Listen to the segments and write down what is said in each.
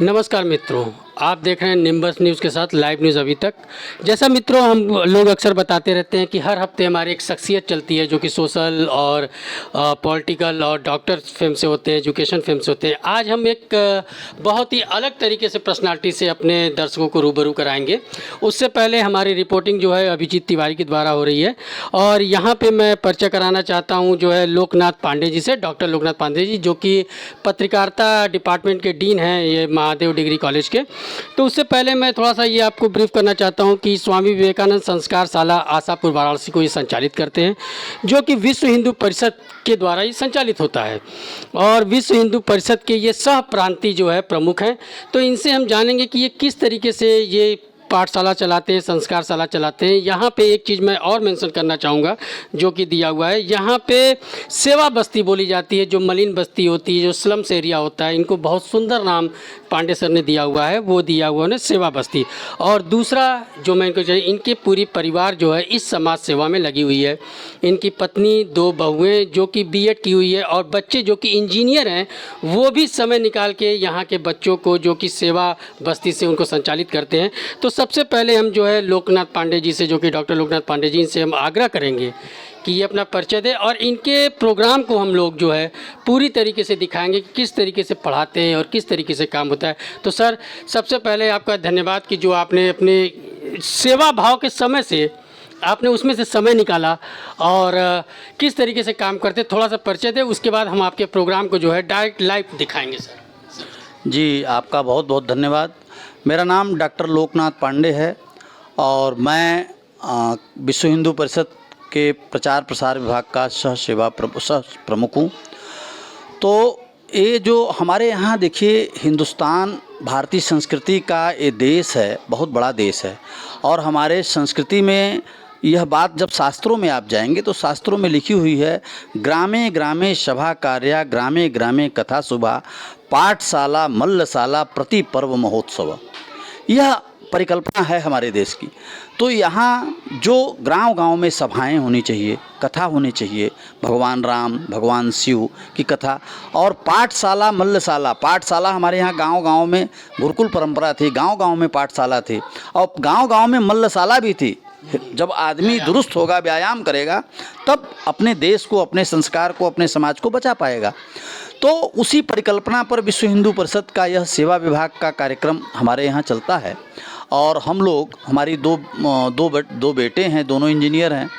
नमस्कार मित्रों, आप देख रहे हैं निम्बस न्यूज़ के साथ लाइव न्यूज़। अभी तक जैसा मित्रों हम लोग अक्सर बताते रहते हैं कि हर हफ्ते हमारी एक शख्सियत चलती है जो कि सोशल और पॉलिटिकल और डॉक्टर फिल्म से होते हैं, एजुकेशन फिल्म से होते हैं। आज हम एक बहुत ही अलग तरीके से पर्सनालिटी से अपने दर्शकों को रूबरू कराएंगे। उससे पहले हमारी रिपोर्टिंग जो है अभिजीत तिवारी के द्वारा हो रही है और यहाँ पर मैं परिचय कराना चाहता हूँ जो है लोकनाथ पांडे जी से। डॉक्टर लोकनाथ पांडे जी जो कि पत्रकारिता डिपार्टमेंट के डीन हैं ये महादेव डिग्री कॉलेज के। तो उससे पहले मैं थोड़ा सा ये आपको ब्रीफ करना चाहता हूँ कि स्वामी विवेकानंद संस्कार शाला आशापुर वाराणसी को ये संचालित करते हैं, जो कि विश्व हिंदू परिषद के द्वारा ये संचालित होता है और विश्व हिंदू परिषद के ये सह प्रांतीय जो है प्रमुख हैं। तो इनसे हम जानेंगे कि ये किस तरीके से ये पाठशाला चलाते हैं, संस्कारशाला चलाते हैं। यहाँ पे एक चीज़ मैं और मेंशन करना चाहूँगा जो कि दिया हुआ है, यहाँ पे सेवा बस्ती बोली जाती है, जो मलिन बस्ती होती है, जो स्लम्स एरिया होता है, इनको बहुत सुंदर नाम पांडे सर ने दिया हुआ है, वो दिया हुआ है सेवा बस्ती। और दूसरा जो मैं इनको चाहिए, इनके पूरी परिवार जो है इस समाज सेवा में लगी हुई है। इनकी पत्नी, 2 बहुएँ जो कि बीएड की हुई है और बच्चे जो कि इंजीनियर हैं, वो भी समय निकाल के यहाँ के बच्चों को जो कि सेवा बस्ती से उनको संचालित करते हैं। तो सबसे पहले हम जो है लोकनाथ पांडे जी से, जो कि डॉक्टर लोकनाथ पांडे जी से हम आग्रह करेंगे कि ये अपना परिचय दें और इनके प्रोग्राम को हम लोग जो है पूरी तरीके से दिखाएंगे कि किस तरीके से पढ़ाते हैं और किस तरीके से काम होता है। तो सर, सबसे पहले आपका धन्यवाद कि जो आपने अपने सेवा भाव के समय से आपने उसमें से समय निकाला और किस तरीके से काम करते, थोड़ा सा परिचय दें। उसके बाद हम आपके प्रोग्राम को जो है डायरेक्ट लाइव दिखाएंगे। सर जी, आपका बहुत बहुत धन्यवाद। मेरा नाम डॉक्टर लोकनाथ पांडे है और मैं विश्व हिंदू परिषद के प्रचार प्रसार विभाग का सह प्रमुख हूँ। तो ये जो हमारे यहाँ देखिए, हिंदुस्तान भारतीय संस्कृति का ये देश है, बहुत बड़ा देश है और हमारे संस्कृति में यह बात जब शास्त्रों में आप जाएंगे तो शास्त्रों में लिखी हुई है, ग्रामे ग्रामे सभा कार्या, ग्रामे ग्रामे कथा शुभा, पाठशाला मल्लशाला प्रति पर्व महोत्सव। यह परिकल्पना है हमारे देश की। तो यहाँ जो गांव-गांव में सभाएं होनी चाहिए, कथा होनी चाहिए, भगवान राम, भगवान शिव की कथा, और पाठशाला मल्लशाला। पाठशाला हमारे यहाँ गांव-गांव में गुरुकुल परंपरा थी, गांव-गांव में पाठशाला थी और गांव-गांव में मल्लशाला भी थी। जब आदमी दुरुस्त होगा, व्यायाम करेगा, तब अपने देश को, अपने संस्कार को, अपने समाज को बचा पाएगा। तो उसी परिकल्पना पर विश्व हिंदू परिषद का यह सेवा विभाग का कार्यक्रम हमारे यहाँ चलता है और हम लोग, हमारी दो बेटे हैं, दोनों इंजीनियर हैं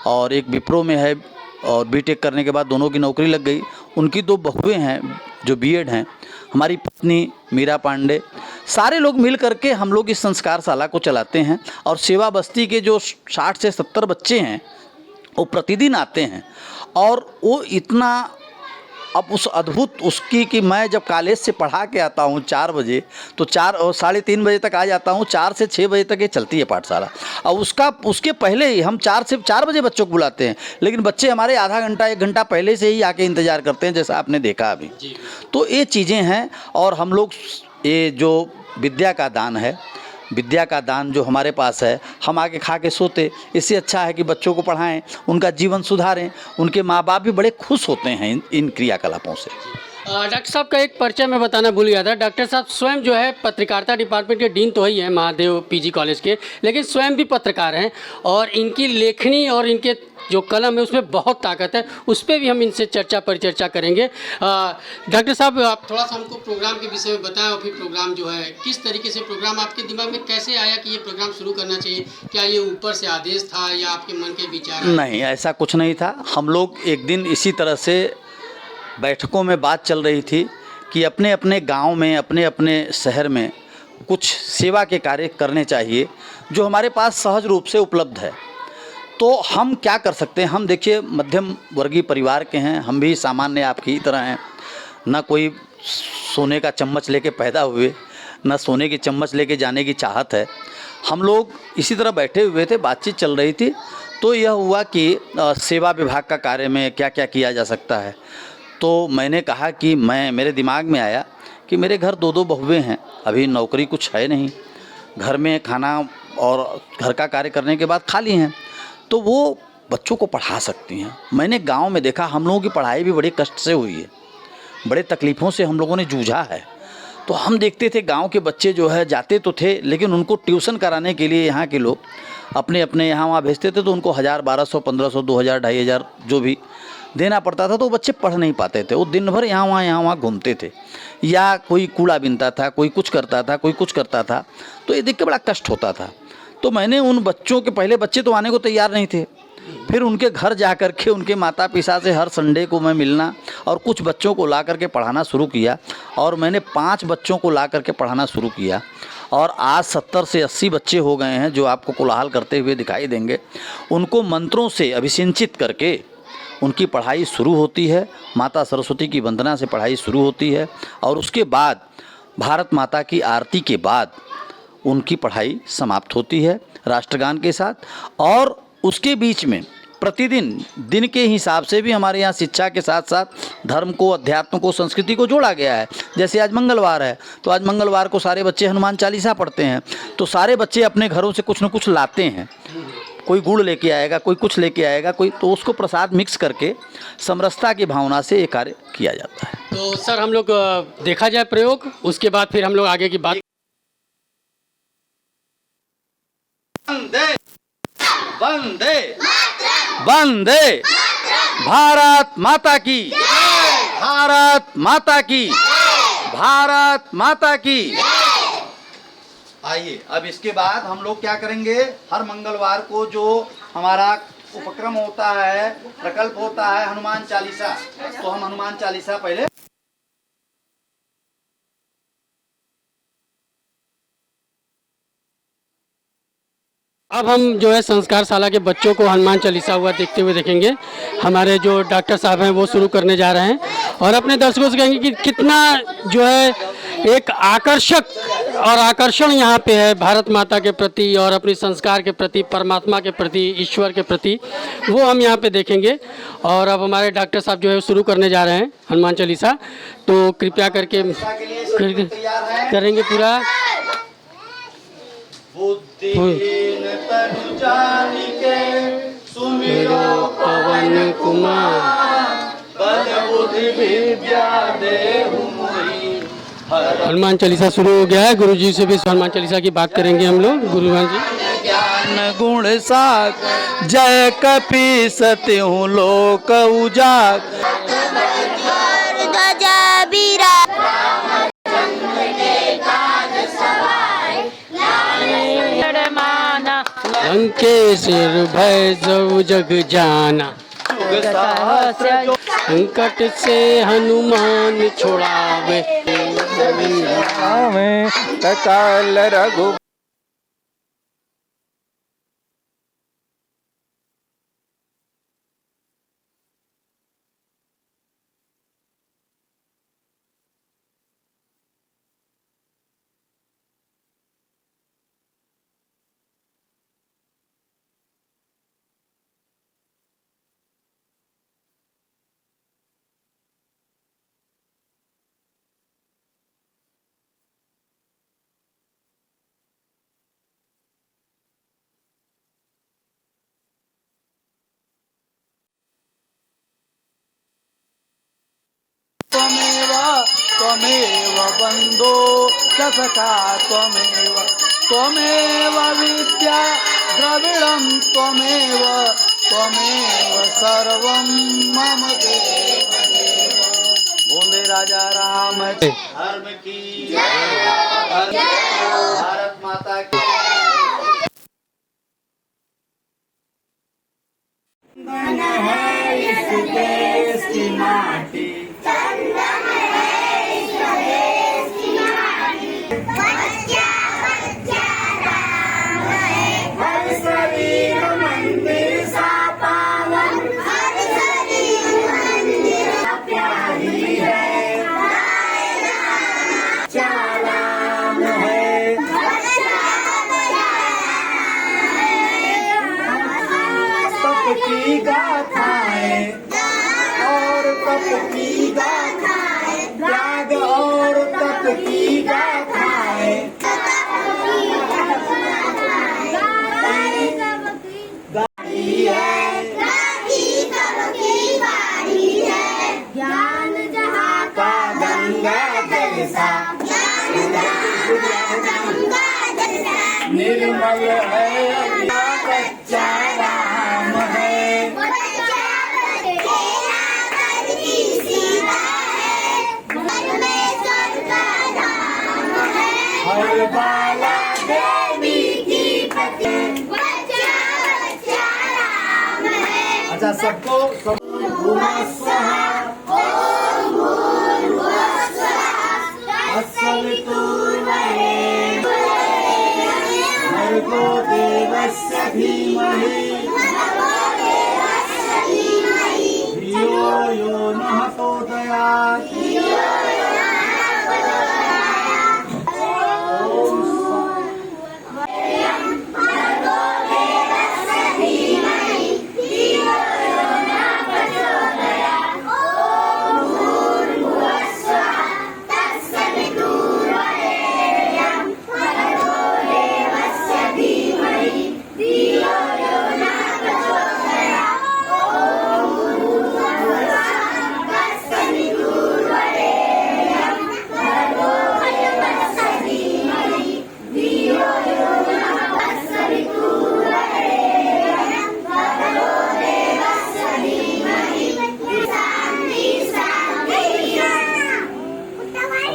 और एक विप्रो में है और बीटेक करने के बाद दोनों की नौकरी लग गई। उनकी 2 बहुएँ हैं जो बीएड हैं, हमारी पत्नी मीरा पांडे। सारे लोग मिल करके हम लोग इस संस्कारशाला को चलाते हैं और सेवा बस्ती के जो 60 से 70 बच्चे हैं वो प्रतिदिन आते हैं और वो इतना अब उस अद्भुत उसकी कि मैं जब कॉलेज से पढ़ा के आता हूँ 4 बजे तो 4 और 3:30 बजे तक आ जाता हूँ। 4 से 6 बजे तक ये चलती है पाठशाला और उसके पहले ही हम 4 से 4 बजे बच्चों को बुलाते हैं, लेकिन बच्चे हमारे आधा घंटा 1 घंटा पहले से ही आके इंतज़ार करते हैं, जैसा आपने देखा अभी। तो ये चीज़ें हैं और हम लोग ये जो विद्या का दान है, विद्या का दान जो हमारे पास है, हम आके खा के सोते, इससे अच्छा है कि बच्चों को पढ़ाएं, उनका जीवन सुधारें। उनके माँ बाप भी बड़े खुश होते हैं इन क्रियाकलापों से। डॉक्टर साहब का एक परिचय मैं बताना भूल गया था। डॉक्टर साहब स्वयं जो है पत्रकारिता डिपार्टमेंट के डीन तो ही हैं महादेव पीजी कॉलेज के, लेकिन स्वयं भी पत्रकार हैं और इनकी लेखनी और इनके जो कलम है उसमें बहुत ताकत है। उस पर भी हम इनसे परिचर्चा करेंगे। डॉक्टर साहब, आप थोड़ा सा हमको प्रोग्राम के विषय में बताएं और फिर प्रोग्राम जो है किस तरीके से, प्रोग्राम आपके दिमाग में कैसे आया कि ये प्रोग्राम शुरू करना चाहिए? क्या ये ऊपर से आदेश था या आपके मन के विचार? नहीं, ऐसा कुछ नहीं था। हम लोग एक दिन इसी तरह से बैठकों में बात चल रही थी कि अपने अपने गांव में, अपने अपने शहर में कुछ सेवा के कार्य करने चाहिए जो हमारे पास सहज रूप से उपलब्ध है। तो हम क्या कर सकते हैं? हम देखिए मध्यम वर्गीय परिवार के हैं, हम भी सामान्य आपकी ही तरह हैं, ना कोई सोने का चम्मच लेके पैदा हुए, ना सोने की चम्मच लेके जाने की चाहत है। हम लोग इसी तरह बैठे हुए थे, बातचीत चल रही थी, तो यह हुआ कि सेवा विभाग का कार्य में क्या क्या किया जा सकता है। तो मैंने कहा कि मेरे दिमाग में आया कि मेरे घर 2 बहुएँ हैं, अभी नौकरी कुछ है नहीं, घर में खाना और घर का कार्य करने के बाद खाली हैं, तो वो बच्चों को पढ़ा सकती हैं। मैंने गांव में देखा, हम लोगों की पढ़ाई भी बड़े कष्ट से हुई है, बड़े तकलीफ़ों से हम लोगों ने जूझा है। तो हम देखते थे गांव के बच्चे जो है जाते तो थे, लेकिन उनको ट्यूशन कराने के लिए यहाँ के लोग अपने अपने यहाँ वहाँ भेजते थे, तो उनको 1000, 1200, 1500, 2000, 2500 जो भी देना पड़ता था, तो बच्चे पढ़ नहीं पाते थे। वो दिन भर यहाँ वहाँ घूमते थे, या कोई कूड़ा बीनता था, कोई कुछ करता था, कोई कुछ करता था। तो ये देख के बड़ा कष्ट होता था। तो मैंने उन बच्चों के, पहले बच्चे तो आने को तैयार नहीं थे, फिर उनके घर जा कर के उनके माता पिता से हर संडे को मैं मिलना और कुछ बच्चों को ला करके पढ़ाना शुरू किया। और मैंने 5 बच्चों को ला करके पढ़ाना शुरू किया, और आज 70 से 80 बच्चे हो गए हैं जो आपको कोलाहल करते हुए दिखाई देंगे। उनको मंत्रों से अभिसिंचित करके उनकी पढ़ाई शुरू होती है, माता सरस्वती की वंदना से पढ़ाई शुरू होती है, और उसके बाद भारत माता की आरती के बाद उनकी पढ़ाई समाप्त होती है राष्ट्रगान के साथ। और उसके बीच में प्रतिदिन दिन के हिसाब से भी हमारे यहाँ शिक्षा के साथ साथ धर्म को, अध्यात्म को, संस्कृति को जोड़ा गया है। जैसे आज मंगलवार है, तो आज मंगलवार को सारे बच्चे हनुमान चालीसा पढ़ते हैं। तो सारे बच्चे अपने घरों से कुछ न कुछ लाते हैं, कोई गुड़ लेके आएगा, कोई कुछ लेके आएगा, कोई, तो उसको प्रसाद मिक्स करके समरसता की भावना से ये कार्य किया जाता है। तो सर हम लोग देखा जाए प्रयोग, उसके बाद फिर हम लोग आगे की बात। वंदे वंदे वंदे भारत माता की, भारत माता की, भारत माता की। आइए अब इसके बाद हम लोग क्या करेंगे, हर मंगलवार को जो हमारा उपक्रम होता है, प्रकल्प होता है हनुमान चालीसा, तो हम हनुमान चालीसा पहले अब हम जो है संस्कार शाला के बच्चों को हनुमान चालीसा हुआ देखते हुए देखेंगे। हमारे जो डॉक्टर साहब हैं वो शुरू करने जा रहे हैं, और अपने दर्शकों से कहेंगे कि कितना जो है एक आकर्षक और आकर्षण यहाँ पे है भारत माता के प्रति और अपनी संस्कार के प्रति, परमात्मा के प्रति, ईश्वर के प्रति, वो हम यहाँ पे देखेंगे। और अब हमारे डॉक्टर साहब जो है सुरू करने जा रहे हैं हनुमान चालीसा, तो कृपया करके करेंगे पूरा। बुद्धिहीन तनु जानिके सुमिरो पवन कुमार, बल बुद्धि विद्या देहु मोहि। हनुमान चालीसा शुरू हो गया है। गुरु जी से भी हनुमान चालीसा की बात करेंगे हम लोग। गुरुमान जी, ज्ञान गुण साग जय कपीस त्यों लोक उजाग। लंकेश्वर भय जब जग जाना, संकट से हनुमान छुड़ावे, काल रघु। त्वमेव त्वमेव बन्धो सखा त्वमेव, त्वमेव विद्या द्रविणं त्वमेव, त्वमेव सर्वं मम देव देव। बोले राजा राम धर्म की जय, भारत माता की। धन है इस देश की माटी, की गाथाएं और तप की गाथाएं, त्याग और तप की गाथाएं, गाड़ी है ज्ञान जहाँ का गंगा जैसा। निर्मल है कच्चा राम है हर बाला देवी की पति अच्छा सबको भर्गो देवस्य धीमहि धियो यो नः प्रचोदयात्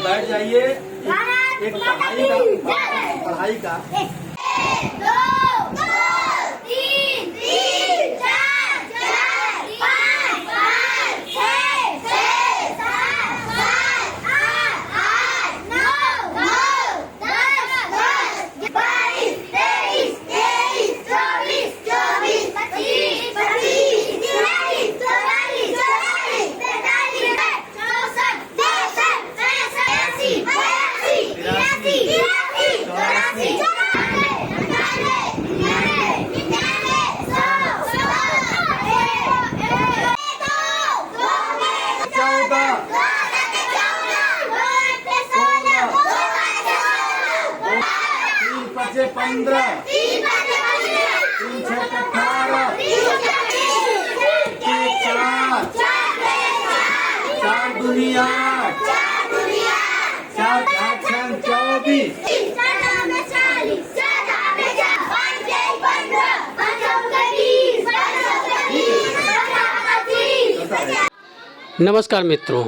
बैठ जाइए एक पढ़ाई का बचे 15 3 6 18 4 दुनिया 4 8 24 नमस्कार मित्रों,